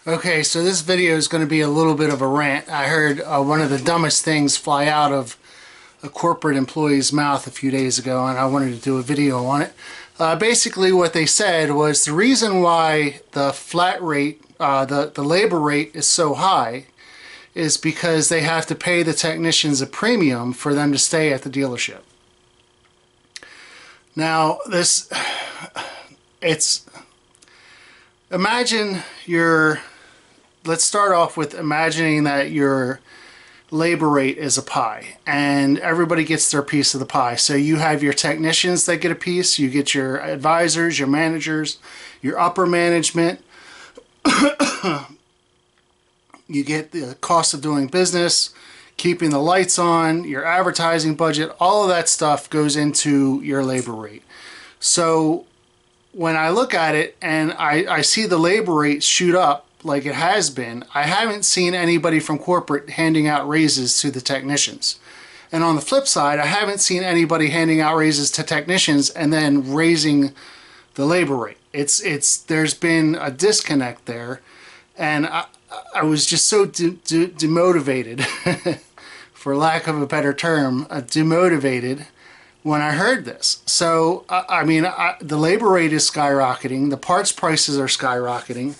Okay, so this video is going to be a little bit of a rant. I heard one of the dumbest things fly out of a corporate employee's mouth a few days ago, and I wanted to do a video on it. Basically what they said was the reason why the flat rate, the labor rate is so high is because they have to pay the technicians a premium for them to stay at the dealership. Now, imagine let's start off with imagining that your labor rate is a pie and everybody gets their piece of the pie. So you have your technicians that get a piece, you get your advisors, your managers, your upper management, you get the cost of doing business, keeping the lights on, your advertising budget, all of that stuff goes into your labor rate. So when I look at it and I see the labor rate shoot up like it has been, I haven't seen anybody from corporate handing out raises to the technicians. And on the flip side, I haven't seen anybody handing out raises to technicians and then raising the labor rate. There's been a disconnect there, and I was just so demotivated, for lack of a better term, demotivated when I heard this. So, I mean, the labor rate is skyrocketing, the parts prices are skyrocketing,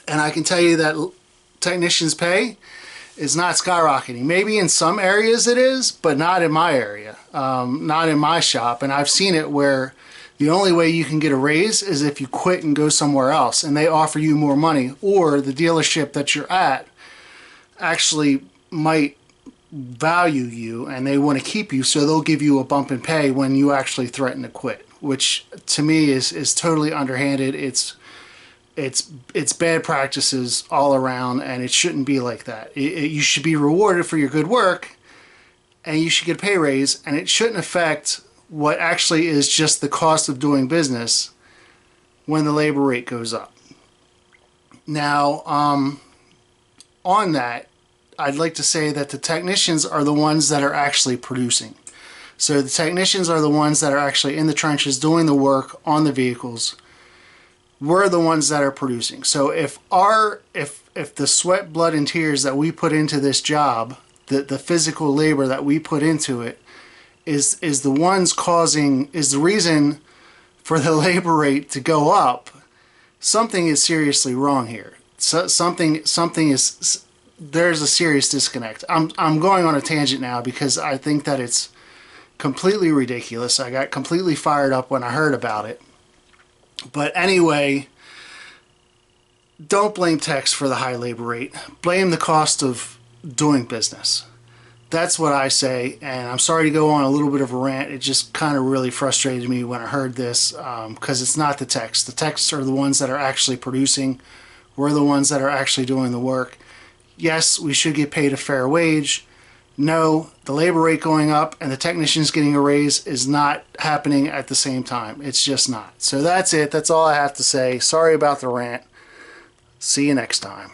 and I can tell you that technicians' pay is not skyrocketing. Maybe in some areas it is, but not in my area, not in my shop. And I've seen it where the only way you can get a raise is if you quit and go somewhere else and they offer you more money, or the dealership that you're at actually might value you and they want to keep you, so they'll give you a bump in pay when you actually threaten to quit, which to me is totally underhanded. It's bad practices all around, and it shouldn't be like that. You should be rewarded for your good work, and you should get a pay raise, and it shouldn't affect what actually is just the cost of doing business when the labor rate goes up. Now, on that, I'd like to say that the technicians are the ones that are actually producing. So the technicians are the ones that are actually in the trenches doing the work on the vehicles. We're the ones that are producing. So if the sweat, blood, and tears that we put into this job, the physical labor that we put into it, is the reason for the labor rate to go up, something is seriously wrong here. So there's a serious disconnect. I'm going on a tangent now because I think that it's completely ridiculous. I got completely fired up when I heard about it. But anyway, don't blame techs for the high labor rate. Blame the cost of doing business. That's what I say, and I'm sorry to go on a little bit of a rant. It just kind of really frustrated me when I heard this, because it's not the techs. The techs are the ones that are actually producing. We're the ones that are actually doing the work. Yes, we should get paid a fair wage. No, the labor rate going up and the technicians getting a raise is not happening at the same time. It's just not. So that's it. That's all I have to say. Sorry about the rant. See you next time.